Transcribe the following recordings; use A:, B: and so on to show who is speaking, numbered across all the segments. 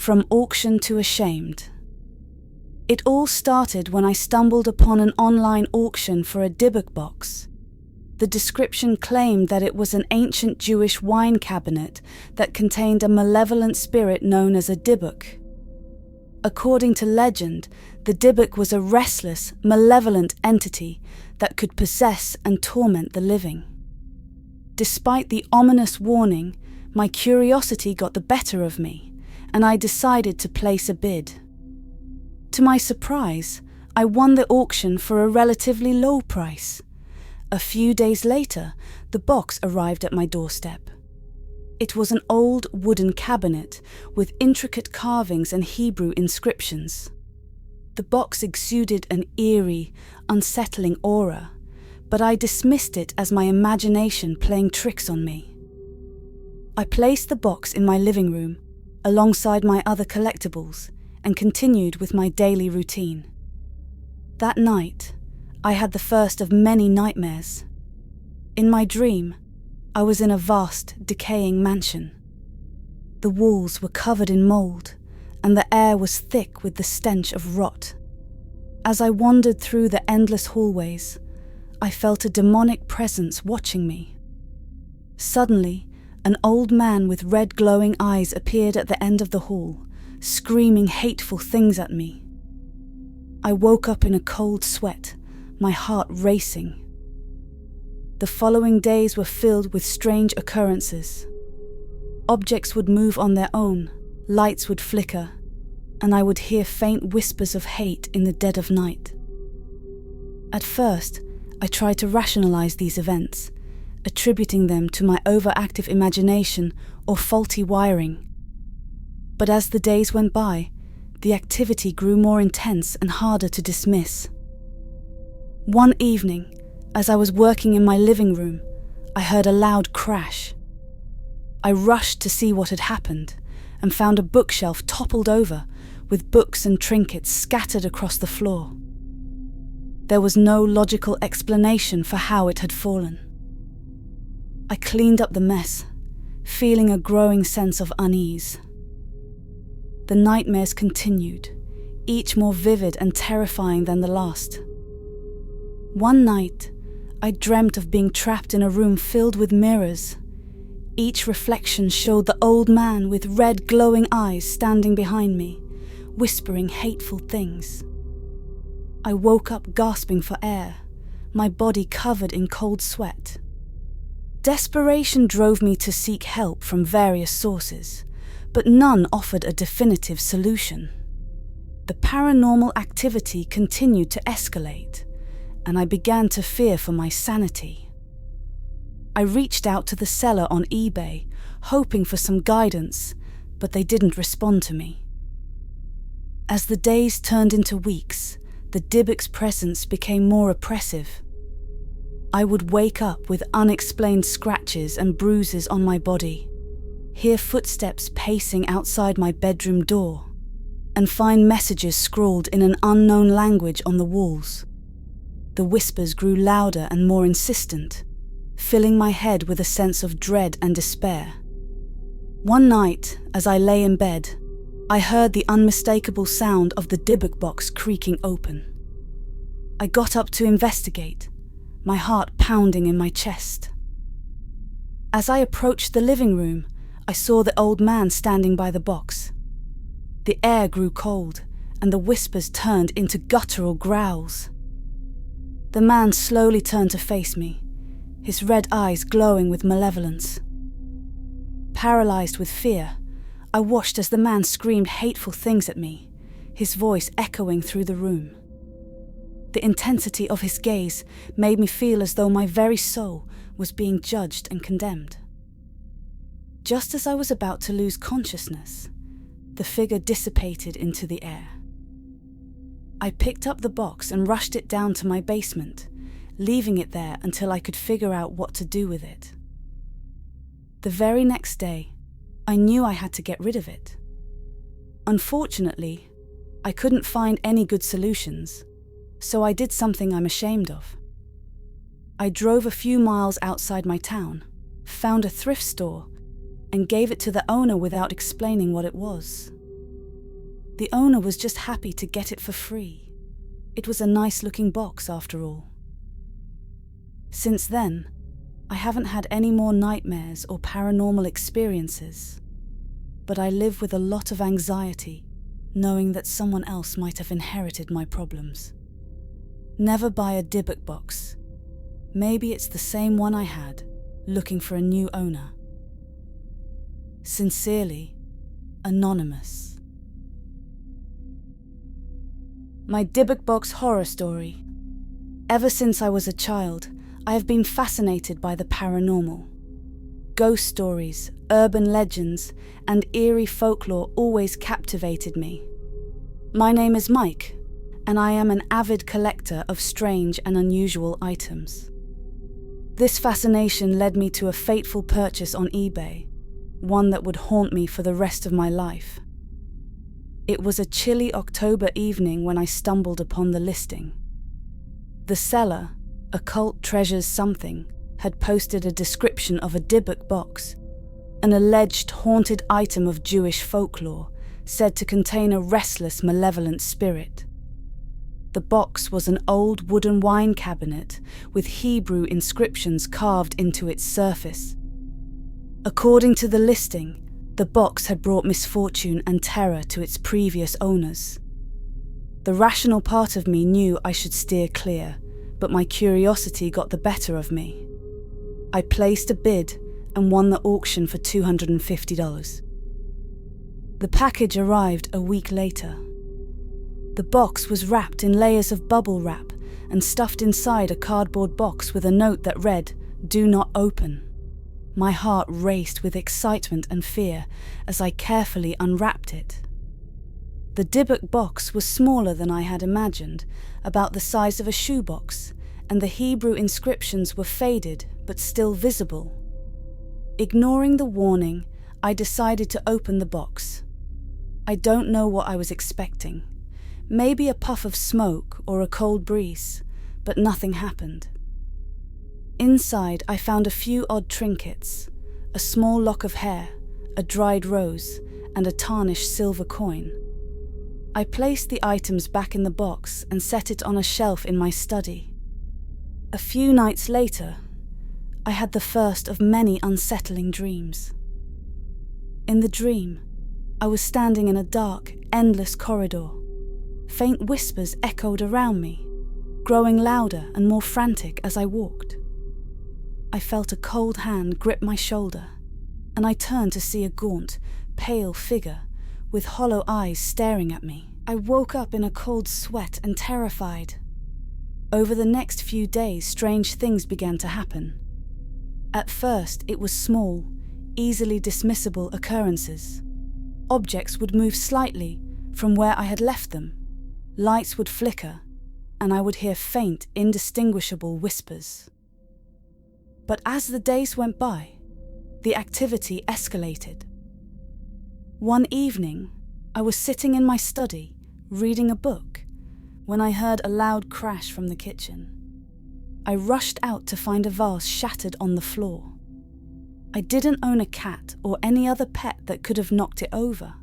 A: From auction to ashamed. It all started when I stumbled upon an online auction for a Dybbuk box. The description claimed that it was an ancient Jewish wine cabinet that contained a malevolent spirit known as a Dybbuk. According to legend, the Dybbuk was a restless, malevolent entity that could possess and torment the living. Despite the ominous warning, my curiosity got the better of me, and I decided to place a bid. To my surprise, I won the auction for a relatively low price. A few days later, the box arrived at my doorstep. It was an old wooden cabinet with intricate carvings and Hebrew inscriptions. The box exuded an eerie, unsettling aura, but I dismissed it as my imagination playing tricks on me. I placed the box in my living room, alongside my other collectibles, and continued with my daily routine. That night, I had the first of many nightmares. In my dream, I was in a vast, decaying mansion. The walls were covered in mold, and the air was thick with the stench of rot. As I wandered through the endless hallways, I felt a demonic presence watching me. Suddenly, an old man with red glowing eyes appeared at the end of the hall, screaming hateful things at me. I woke up in a cold sweat, my heart racing. The following days were filled with strange occurrences. Objects would move on their own, lights would flicker, and I would hear faint whispers of hate in the dead of night. At first, I tried to rationalize these events, attributing them to my overactive imagination or faulty wiring. But as the days went by, the activity grew more intense and harder to dismiss. One evening, as I was working in my living room, I heard a loud crash. I rushed to see what had happened and found a bookshelf toppled over, with books and trinkets scattered across the floor. There was no logical explanation for how it had fallen. I cleaned up the mess, feeling a growing sense of unease. The nightmares continued, each more vivid and terrifying than the last. One night, I dreamt of being trapped in a room filled with mirrors. Each reflection showed the old man with red glowing eyes standing behind me, whispering hateful things. I woke up gasping for air, my body covered in cold sweat. Desperation drove me to seek help from various sources, but none offered a definitive solution. The paranormal activity continued to escalate, and I began to fear for my sanity. I reached out to the seller on eBay, hoping for some guidance, but they didn't respond to me. As the days turned into weeks, the Dybbuk's presence became more oppressive. I would wake up with unexplained scratches and bruises on my body, hear footsteps pacing outside my bedroom door, and find messages scrawled in an unknown language on the walls. The whispers grew louder and more insistent, filling my head with a sense of dread and despair. One night, as I lay in bed, I heard the unmistakable sound of the Dybbuk box creaking open. I got up to investigate, my heart pounding in my chest. As I approached the living room, I saw the old man standing by the box. The air grew cold, and the whispers turned into guttural growls. The man slowly turned to face me, his red eyes glowing with malevolence. Paralyzed with fear, I watched as the man screamed hateful things at me, his voice echoing through the room. The intensity of his gaze made me feel as though my very soul was being judged and condemned. Just as I was about to lose consciousness, the figure dissipated into the air. I picked up the box and rushed it down to my basement, leaving it there until I could figure out what to do with it. The very next day, I knew I had to get rid of it. Unfortunately, I couldn't find any good solutions, so I did something I'm ashamed of. I drove a few miles outside my town, found a thrift store, and gave it to the owner without explaining what it was. The owner was just happy to get it for free. It was a nice-looking box after all. Since then, I haven't had any more nightmares or paranormal experiences, but I live with a lot of anxiety, knowing that someone else might have inherited my problems. Never buy a Dybbuk box. Maybe it's the same one I had, looking for a new owner. Sincerely, Anonymous. My Dybbuk Box horror story. Ever since I was a child, I have been fascinated by the paranormal. Ghost stories, urban legends, and eerie folklore always captivated me. My name is Mike, and I am an avid collector of strange and unusual items. This fascination led me to a fateful purchase on eBay, one that would haunt me for the rest of my life. It was a chilly October evening when I stumbled upon the listing. The seller, Occult Treasures Something, had posted a description of a Dybbuk box, an alleged haunted item of Jewish folklore, said to contain a restless, malevolent spirit. The box was an old wooden wine cabinet with Hebrew inscriptions carved into its surface. According to the listing, the box had brought misfortune and terror to its previous owners. The rational part of me knew I should steer clear, but my curiosity got the better of me. I placed a bid and won the auction for $250. The package arrived a week later. The box was wrapped in layers of bubble wrap and stuffed inside a cardboard box with a note that read, "Do not open." My heart raced with excitement and fear as I carefully unwrapped it. The Dybbuk box was smaller than I had imagined, about the size of a shoebox, and the Hebrew inscriptions were faded but still visible. Ignoring the warning, I decided to open the box. I don't know what I was expecting. Maybe a puff of smoke or a cold breeze, but nothing happened. Inside, I found a few odd trinkets, a small lock of hair, a dried rose, and a tarnished silver coin. I placed the items back in the box and set it on a shelf in my study. A few nights later, I had the first of many unsettling dreams. In the dream, I was standing in a dark, endless corridor. Faint whispers echoed around me, growing louder and more frantic as I walked. I felt a cold hand grip my shoulder, and I turned to see a gaunt, pale figure with hollow eyes staring at me. I woke up in a cold sweat and terrified. Over the next few days, strange things began to happen. At first, it was small, easily dismissible occurrences. Objects would move slightly from where I had left them. Lights would flicker, and I would hear faint, indistinguishable whispers. But as the days went by, the activity escalated. One evening, I was sitting in my study, reading a book, when I heard a loud crash from the kitchen. I rushed out to find a vase shattered on the floor. I didn't own a cat or any other pet that could have knocked it over.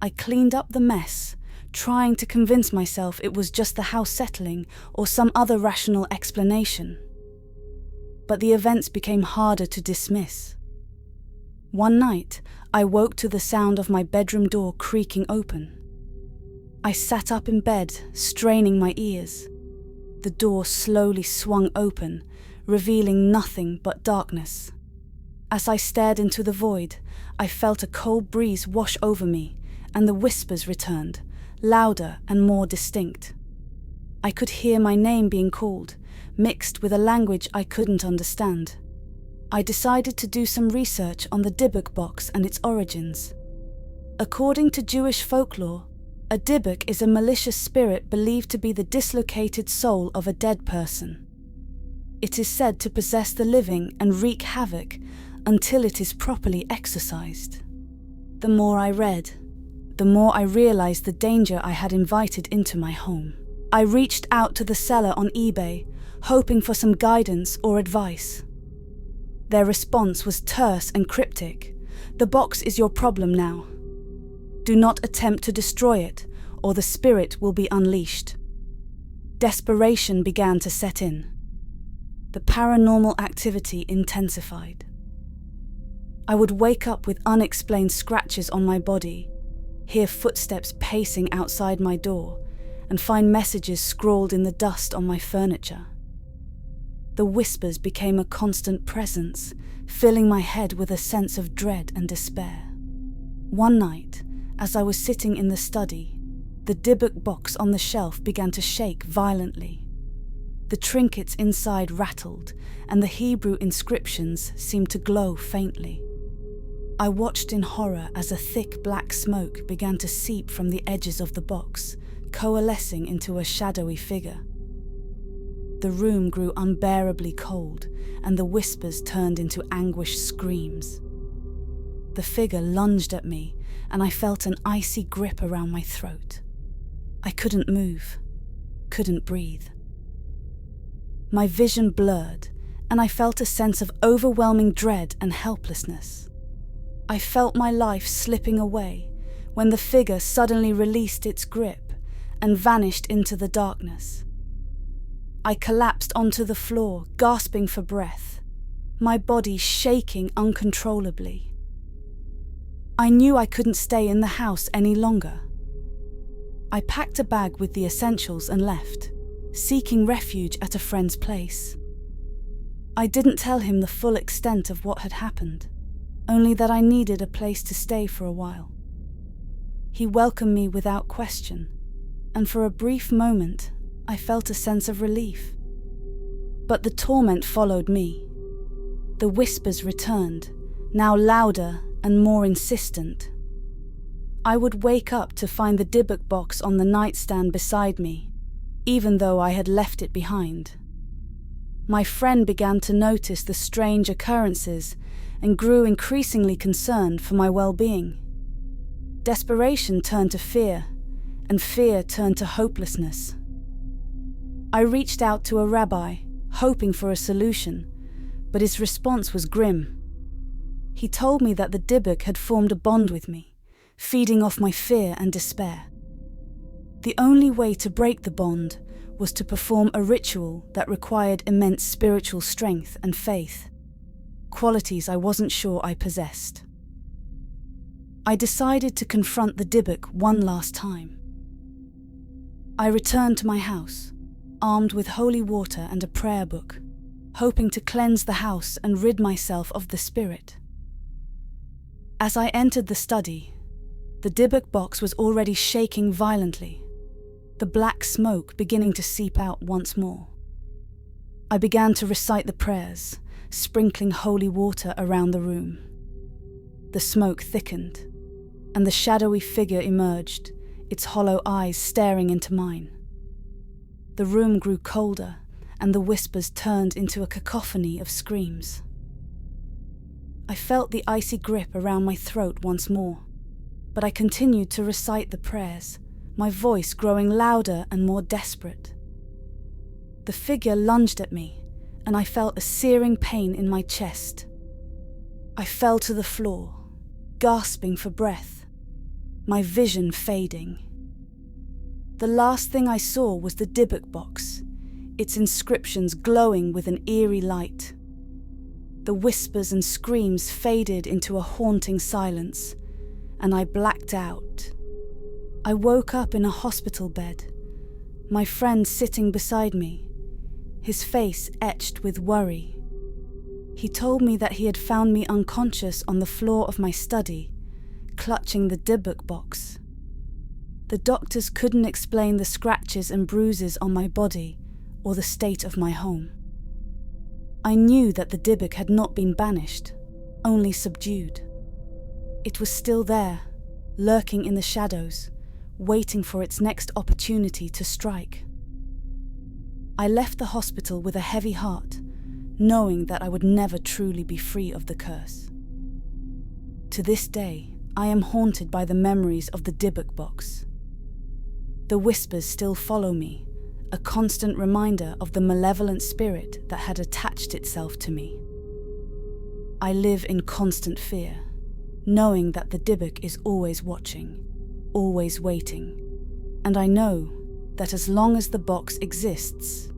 A: I cleaned up the mess, trying to convince myself it was just the house settling or some other rational explanation. But the events became harder to dismiss. One night, I woke to the sound of my bedroom door creaking open. I sat up in bed, straining my ears. The door slowly swung open, revealing nothing but darkness. As I stared into the void, I felt a cold breeze wash over me, and the whispers returned, louder and more distinct. I could hear my name being called, mixed with a language I couldn't understand. I decided to do some research on the Dybbuk box and its origins. According to Jewish folklore, a Dybbuk is a malicious spirit believed to be the dislocated soul of a dead person. It is said to possess the living and wreak havoc until it is properly exorcised. The more I read, the more I realized the danger I had invited into my home. I reached out to the seller on eBay, hoping for some guidance or advice. Their response was terse and cryptic. "The box is your problem now." Do not attempt to destroy it, or the spirit will be unleashed. Desperation began to set in. The paranormal activity intensified. I would wake up with unexplained scratches on my body, hear footsteps pacing outside my door, and find messages scrawled in the dust on my furniture. The whispers became a constant presence, filling my head with a sense of dread and despair. One night, as I was sitting in the study, the Dybbuk box on the shelf began to shake violently. The trinkets inside rattled, and the Hebrew inscriptions seemed to glow faintly. I watched in horror as a thick black smoke began to seep from the edges of the box, coalescing into a shadowy figure. The room grew unbearably cold, and the whispers turned into anguished screams. The figure lunged at me, and I felt an icy grip around my throat. I couldn't move, couldn't breathe. My vision blurred, and I felt a sense of overwhelming dread and helplessness. I felt my life slipping away when the figure suddenly released its grip and vanished into the darkness. I collapsed onto the floor, gasping for breath, my body shaking uncontrollably. I knew I couldn't stay in the house any longer. I packed a bag with the essentials and left, seeking refuge at a friend's place. I didn't tell him the full extent of what had happened, only that I needed a place to stay for a while. He welcomed me without question, and for a brief moment, I felt a sense of relief. But the torment followed me. The whispers returned, now louder and more insistent. I would wake up to find the Dybbuk box on the nightstand beside me, even though I had left it behind. My friend began to notice the strange occurrences and grew increasingly concerned for my well-being. Desperation turned to fear, and fear turned to hopelessness. I reached out to a rabbi, hoping for a solution, but his response was grim. He told me that the Dybbuk had formed a bond with me, feeding off my fear and despair. The only way to break the bond was to perform a ritual that required immense spiritual strength and faith, qualities I wasn't sure I possessed. I decided to confront the Dybbuk one last time. I returned to my house, armed with holy water and a prayer book, hoping to cleanse the house and rid myself of the spirit. As I entered the study, the Dybbuk box was already shaking violently, the black smoke beginning to seep out once more. I began to recite the prayers, sprinkling holy water around the room. The smoke thickened, and the shadowy figure emerged, its hollow eyes staring into mine. The room grew colder, and the whispers turned into a cacophony of screams. I felt the icy grip around my throat once more, but I continued to recite the prayers, my voice growing louder and more desperate. The figure lunged at me, and I felt a searing pain in my chest. I fell to the floor, gasping for breath, my vision fading. The last thing I saw was the Dybbuk box, its inscriptions glowing with an eerie light. The whispers and screams faded into a haunting silence, and I blacked out. I woke up in a hospital bed, my friend sitting beside me, his face etched with worry. He told me that he had found me unconscious on the floor of my study, clutching the Dybbuk box. The doctors couldn't explain the scratches and bruises on my body or the state of my home. I knew that the Dybbuk had not been banished, only subdued. It was still there, lurking in the shadows, waiting for its next opportunity to strike. I left the hospital with a heavy heart, knowing that I would never truly be free of the curse. To this day, I am haunted by the memories of the Dybbuk box. The whispers still follow me, a constant reminder of the malevolent spirit that had attached itself to me. I live in constant fear, knowing that the Dybbuk is always watching. always waiting. And I know that as long as the box exists,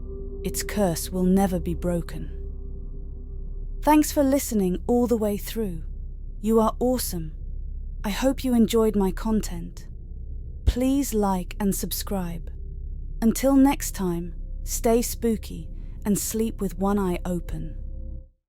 A: its curse will never be broken. Thanks for listening all the way through. You are awesome. I hope you enjoyed my content. Please like and subscribe. Until next time, stay spooky and sleep with one eye open.